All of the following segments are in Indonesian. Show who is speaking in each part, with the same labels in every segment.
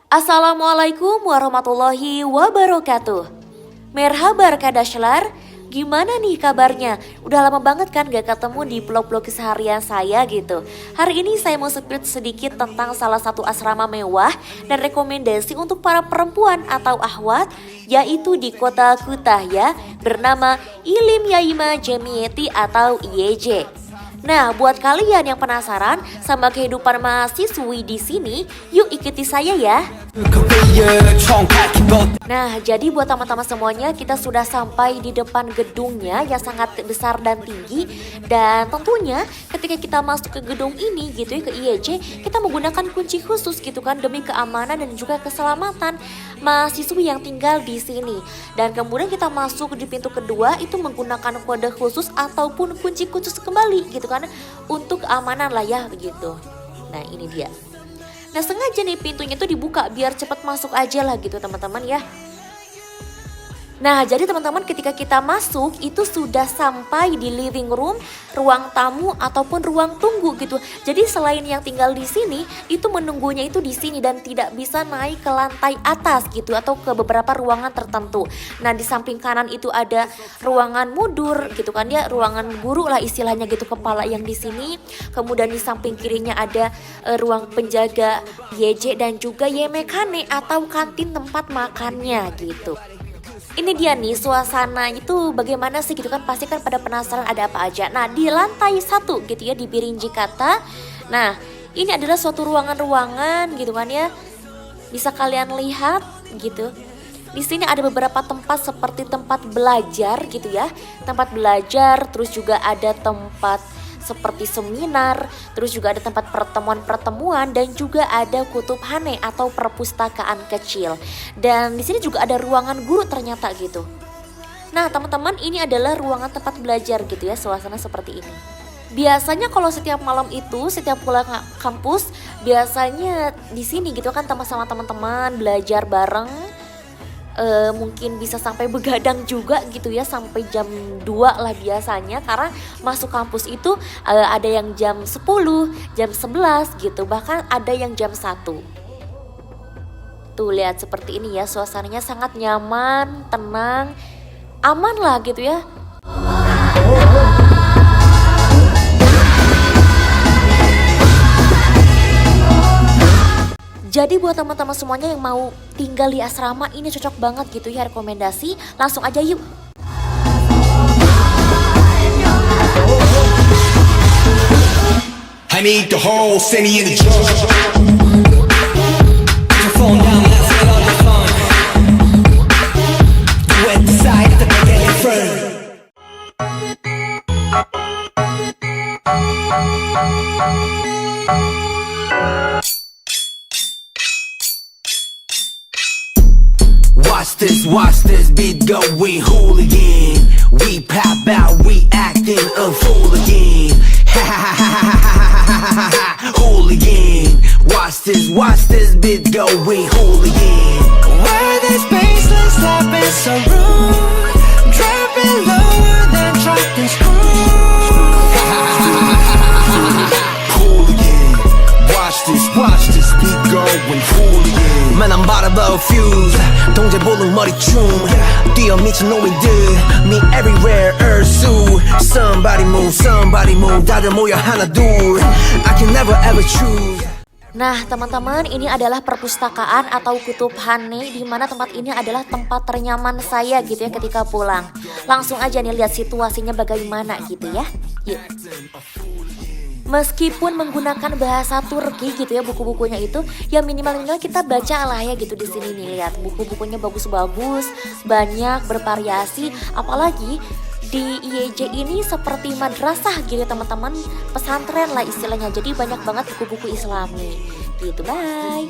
Speaker 1: Assalamualaikum warahmatullahi wabarakatuh. Merhaba Arkadaşlar, gimana nih kabarnya? Udah lama banget kan gak ketemu di vlog-vlog keseharian saya gitu. Hari ini saya mau spill sedikit tentang salah satu asrama mewah dan rekomendasi untuk para perempuan atau ahwat, yaitu di kota Kütahya bernama Ilim Yaima Cemiyeti atau IYC. Nah, buat kalian yang penasaran sama kehidupan mahasiswi di sini, yuk ikuti saya ya. Nah, jadi buat teman-teman semuanya, kita sudah sampai di depan gedungnya yang sangat besar dan tinggi. Dan tentunya ketika kita masuk ke gedung ini gitu ya, ke IYC, kita menggunakan kunci khusus gitu kan, demi keamanan dan juga keselamatan mahasiswi yang tinggal di sini. Dan kemudian kita masuk di pintu kedua itu menggunakan kode khusus ataupun kunci khusus kembali gitu kan, untuk keamanan lah ya begitu. Nah, ini dia. Nah, sengaja nih pintunya tuh dibuka biar cepet masuk aja lah gitu teman-teman ya. Nah, jadi teman-teman ketika kita masuk itu sudah sampai di living room, ruang tamu ataupun ruang tunggu gitu. Jadi selain yang tinggal di sini, itu menunggunya itu di sini dan tidak bisa naik ke lantai atas gitu atau ke beberapa ruangan tertentu. Nah, di samping kanan itu ada ruangan mudur gitu kan ya, ruangan guru lah istilahnya gitu, kepala yang di sini. Kemudian di samping kirinya ada ruang penjaga YJ dan juga Yemekane atau kantin tempat makannya gitu. Ini dia nih suasana itu bagaimana sih gitu kan, pasti kan pada penasaran ada apa aja. Nah, di lantai 1 gitu ya, di Birinji Kata. Nah, ini adalah suatu ruangan-ruangan gitu kan ya. Bisa kalian lihat gitu. Di sini ada beberapa tempat seperti tempat belajar gitu ya. Tempat belajar, terus juga ada tempat seperti seminar, terus juga ada tempat pertemuan-pertemuan dan juga ada kutubhane atau perpustakaan kecil. Dan di sini juga ada ruangan guru ternyata gitu. Nah, teman-teman, ini adalah ruangan tempat belajar gitu ya, suasana seperti ini. Biasanya kalau setiap malam itu, setiap pulang kampus, biasanya di sini gitu kan sama teman-teman belajar bareng. Mungkin bisa sampai begadang juga gitu ya, sampai jam 2 lah biasanya, karena masuk kampus itu ada yang jam 10, jam 11 gitu, bahkan ada yang jam 1. Tuh lihat seperti ini ya, suasananya sangat nyaman, tenang, aman lah gitu ya. Jadi buat teman-teman semuanya yang mau tinggal di asrama ini cocok banget gitu ya, rekomendasi. Langsung aja yuk. I need the whole city in the
Speaker 2: Watch this beat going hooligan. We pop out, we acting a fool again. Ha ha ha ha ha ha, hooligan. Watch this beat going hooligan.
Speaker 3: Why this baseline slapping so rude? Dropping lower than dropping screws.
Speaker 2: Hooligan. Watch this beat going hooligan. Man, I'm about to blow a fuse. 동제볼록 머리춤 뛰어 미친 놈이들 Me everywhere ursu Somebody move 다들 모여 하나 둘 I can never ever choose. Nah, teman-teman, ini adalah perpustakaan atau kutubhane, di mana tempat ini adalah tempat ternyaman saya gitu ya ketika pulang. Langsung aja nih lihat situasinya bagaimana gitu ya. Yuk. Meskipun menggunakan bahasa Turki gitu ya, buku-bukunya itu ya minimal kita baca lah ya gitu. Di sini nih lihat buku-bukunya bagus-bagus, banyak, bervariasi. Apalagi di IYC ini seperti madrasah gitu teman-teman, pesantren lah istilahnya. Jadi banyak banget buku-buku Islami gitu. Bye.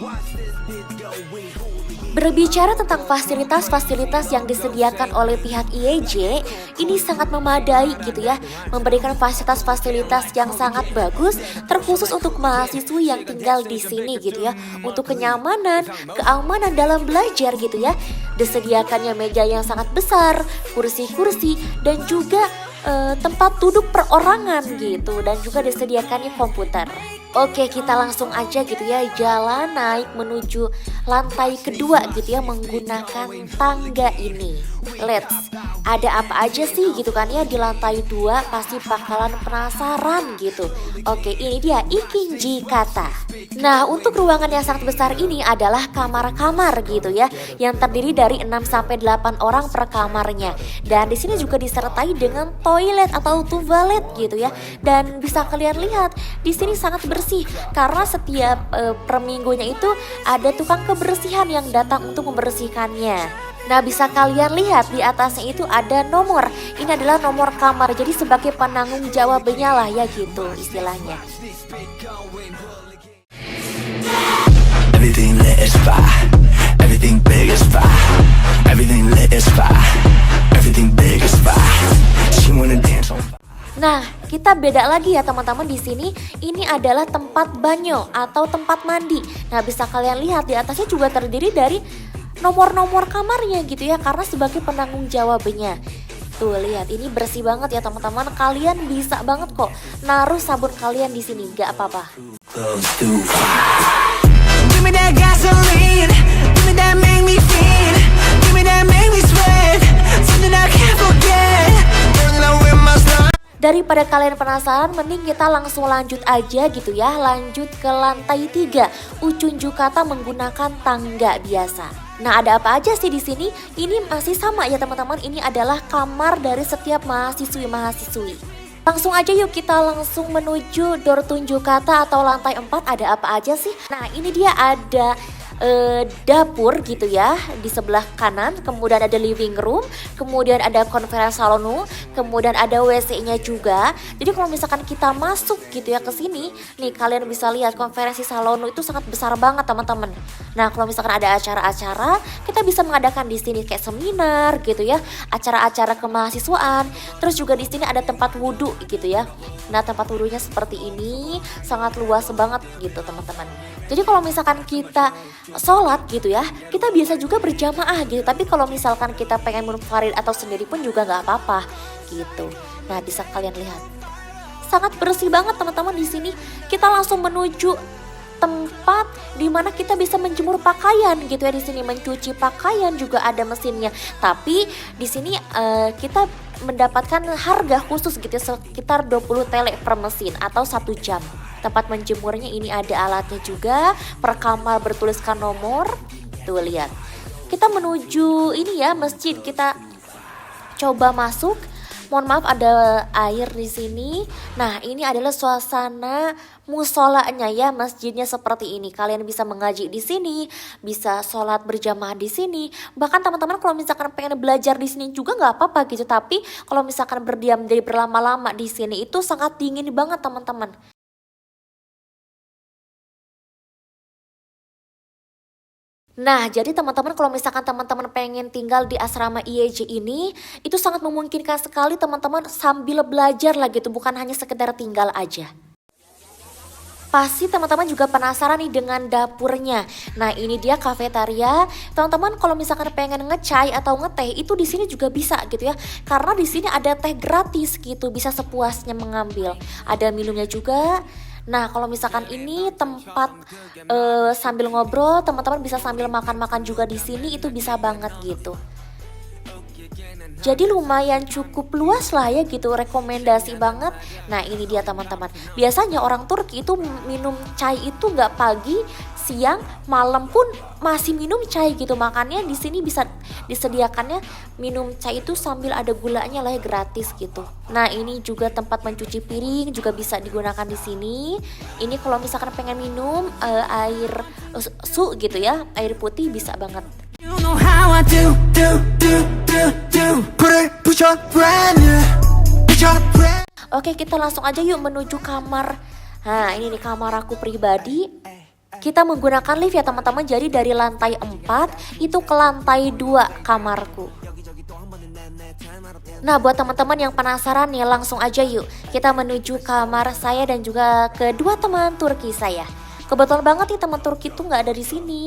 Speaker 2: Berbicara tentang fasilitas-fasilitas yang disediakan oleh pihak IYC, ini sangat memadai gitu ya, memberikan fasilitas-fasilitas yang sangat bagus, terkhusus untuk mahasiswa yang tinggal di sini gitu ya, untuk kenyamanan, keamanan dalam belajar gitu ya. Disediakannya meja yang sangat besar, kursi-kursi, dan juga tempat duduk perorangan gitu, dan juga disediakannya komputer.
Speaker 1: Oke, kita langsung aja gitu ya jalan naik menuju lantai kedua gitu ya menggunakan tangga ini. Let's, ada apa aja sih gitu kan ya di lantai 2, pasti bakalan penasaran gitu. Oke, ini dia Ikinji Kata. Nah, untuk ruangan yang sangat besar ini adalah kamar-kamar gitu ya, yang terdiri dari 6-8 orang per kamarnya. Dan di sini juga disertai dengan toilet atau tuvalet gitu ya. Dan bisa kalian lihat di sini sangat bersih karena setiap per minggunya itu ada tukang kebersihan yang datang untuk membersihkannya. Nah, bisa kalian lihat di atasnya itu ada nomor. Ini adalah nomor kamar, jadi sebagai penanggung jawabnya lah ya gitu istilahnya.
Speaker 2: Everything lit is fire. Everything big is fire. Everything lit is fire. Everything big is fire. She wanna dance on fire.
Speaker 1: Nah, kita beda lagi ya teman-teman di sini. Ini adalah tempat banyo atau tempat mandi. Nah, bisa kalian lihat di atasnya juga terdiri dari nomor-nomor kamarnya gitu ya, karena sebagai penanggung jawabnya. Tuh lihat, ini bersih banget ya teman-teman. Kalian bisa banget kok naruh sabun kalian di sini, gak apa-apa.
Speaker 3: Give me that gasoline, give me that make me feel, give me that make me sweat, something I can't forget. Burning out with my slime.
Speaker 1: Daripada kalian penasaran, mending kita langsung lanjut aja gitu ya. Lanjut ke lantai 3, Uchunju Kata menggunakan tangga biasa. Nah, ada apa aja sih di sini? Ini masih sama ya teman-teman. Ini adalah kamar dari setiap mahasiswi-mahasiswi. Langsung aja yuk kita langsung menuju Dortunju Kata atau lantai 4. Ada apa aja sih? Nah, ini dia ada dapur gitu ya di sebelah kanan, kemudian ada living room, kemudian ada conference salon, kemudian ada WC-nya juga. Jadi kalau misalkan kita masuk gitu ya ke sini, nih kalian bisa lihat konferensi salon itu sangat besar banget teman-teman. Nah, kalau misalkan ada acara-acara, kita bisa mengadakan di sini kayak seminar gitu ya, acara-acara kemahasiswaan. Terus juga di sini ada tempat wudhu gitu ya. Nah, tempat wudhunya seperti ini, sangat luas banget gitu teman-teman. Jadi kalau misalkan kita sholat gitu ya, kita biasa juga berjamaah gitu. Tapi kalau misalkan kita pengen munfarid atau sendiri pun juga nggak apa-apa gitu. Nah, bisa kalian lihat, sangat bersih banget teman-teman di sini. Kita langsung menuju tempat dimana kita bisa menjemur pakaian gitu ya. Di sini mencuci pakaian juga ada mesinnya. Tapi di sini kita mendapatkan harga khusus gitu ya, sekitar 20 tele per mesin atau 1 jam. Tempat menjemurnya ini ada alatnya juga, per kamar bertuliskan nomor. Tuh lihat, kita menuju ini ya masjid, kita coba masuk. Mohon maaf ada air di sini. Nah, ini adalah suasana musolanya ya, masjidnya seperti ini. Kalian bisa mengaji di sini, bisa sholat berjamaah di sini. Bahkan teman-teman kalau misalkan pengen belajar di sini juga nggak apa-apa gitu. Tapi kalau misalkan berdiam jadi berlama-lama di sini itu sangat dingin banget teman-teman. Nah, jadi teman-teman kalau misalkan teman-teman pengen tinggal di asrama IEJ ini, itu sangat memungkinkan sekali teman-teman sambil belajar lah gitu, bukan hanya sekedar tinggal aja. Pasti teman-teman juga penasaran nih dengan dapurnya. Nah, ini dia kafetaria. Teman-teman kalau misalkan pengen ngecai atau ngeteh itu di sini juga bisa gitu ya. Karena di sini ada teh gratis gitu, bisa sepuasnya mengambil. Ada minumnya juga. Nah, kalau misalkan ini tempat sambil ngobrol, teman-teman bisa sambil makan-makan juga di sini, itu bisa banget gitu. Jadi lumayan cukup luas lah ya gitu, rekomendasi banget. Nah, ini dia teman-teman. Biasanya orang Turki itu minum chai itu nggak pagi, siang, malam pun masih minum chai gitu. Makanya di sini bisa disediakannya minum chai itu sambil ada gulanya lah ya, gratis gitu. Nah, ini juga tempat mencuci piring juga bisa digunakan di sini. Ini kalau misalkan pengen minum air su gitu ya, air putih bisa banget.
Speaker 3: You know how I do. Put it, push up, brand new. Push up, brand.
Speaker 1: Oke, kita langsung aja yuk menuju kamar. Nah, ini nih kamar aku pribadi. Kita menggunakan lift ya teman-teman. Jadi dari lantai 4 itu ke lantai 2 kamarku. Nah, buat teman-teman yang penasaran nih, langsung aja yuk kita menuju kamar saya dan juga kedua teman Turki saya. Kebetulan banget nih teman Turki tuh nggak ada di sini.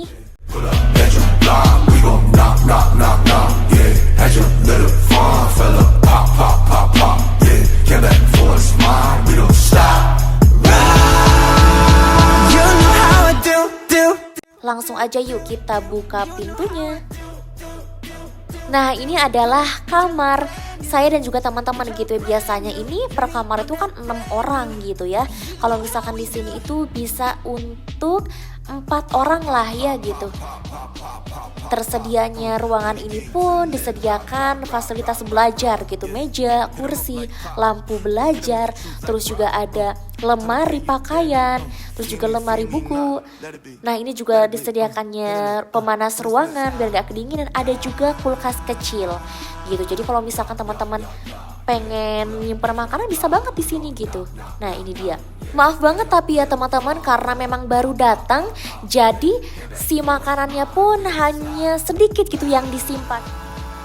Speaker 1: langsung aja yuk kita buka pintunya. Nah, ini adalah kamar saya dan juga teman-teman gitu ya. Biasanya ini per kamar itu kan 6 orang gitu ya. Kalau misalkan di sini itu bisa untuk 4 orang lah ya gitu. Tersedianya ruangan ini pun disediakan fasilitas belajar gitu, meja, kursi, lampu belajar, terus juga ada lemari pakaian, terus juga lemari buku. Nah, ini juga disediakannya pemanas ruangan biar gak kedinginan, ada juga kulkas kecil gitu. Jadi kalau misalkan teman-teman pengen nyimpen makanan bisa banget di sini gitu. Nah, ini dia. Maaf banget tapi ya teman-teman, karena memang baru datang, jadi si makanannya pun hanya sedikit gitu yang disimpan.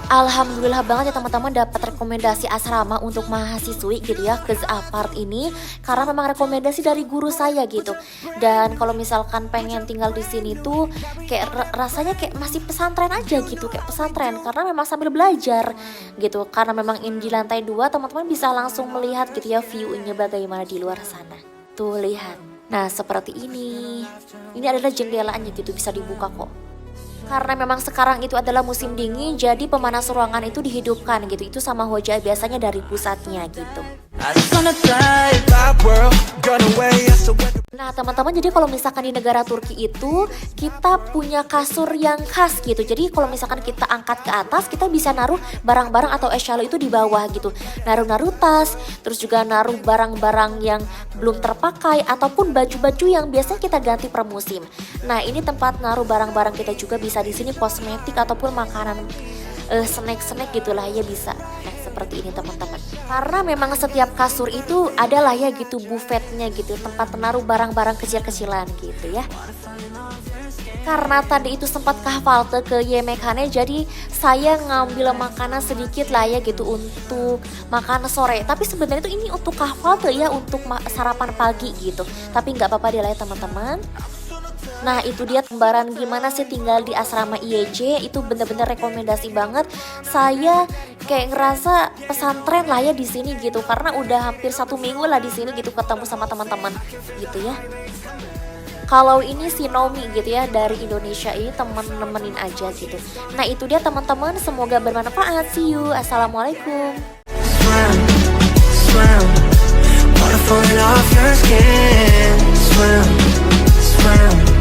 Speaker 1: Alhamdulillah banget ya teman-teman dapat rekomendasi asrama untuk mahasiswi gitu ya ke Apart ini, karena memang rekomendasi dari guru saya gitu. Dan kalau misalkan pengen tinggal di sini tuh kayak rasanya kayak masih pesantren aja gitu, kayak pesantren karena memang sambil belajar gitu. Karena memang ini di lantai 2, teman-teman bisa langsung melihat gitu ya view-nya bagaimana di luar sana. Tuh lihat. Nah, seperti ini. Ini adalah jendelaannya gitu, bisa dibuka kok. Karena memang sekarang itu adalah musim dingin, jadi pemanas ruangan itu dihidupkan gitu. Itu sama hoja biasanya dari pusatnya gitu. Nah teman-teman, jadi kalau misalkan di negara Turki itu kita punya kasur yang khas gitu. Jadi kalau misalkan kita angkat ke atas, kita bisa naruh barang-barang atau esyalo itu di bawah gitu. Naruh-naruh tas, terus juga naruh barang-barang yang belum terpakai ataupun baju-baju yang biasanya kita ganti per musim. Nah, ini tempat naruh barang-barang kita juga bisa di sini, kosmetik ataupun makanan snack-snack gitulah ya bisa. Nah, seperti ini teman-teman. Karena memang setiap kasur itu adalah ya gitu buffetnya gitu, tempat menaruh barang-barang kecil-kecilan gitu ya. Karena tadi itu sempat kahvalte ke yemekhane, jadi saya ngambil makanan sedikit lah ya gitu untuk makan sore. Tapi sebenarnya itu ini untuk kahvalte ya, untuk sarapan pagi gitu. Tapi nggak apa-apa deh lah ya teman-teman. Nah, itu dia gambaran gimana sih tinggal di asrama IEJ. Itu bener-bener rekomendasi banget. Saya kayak ngerasa pesantren lah ya di sini gitu, karena udah hampir 1 minggu lah di sini gitu ketemu sama teman-teman gitu ya. Kalau ini si Nomi gitu ya dari Indonesia, ini temen-nemenin aja gitu. Nah, itu dia teman-teman, semoga bermanfaat. See you, assalamualaikum.
Speaker 3: Swim, swim, water falling off your skin. Swim, swim.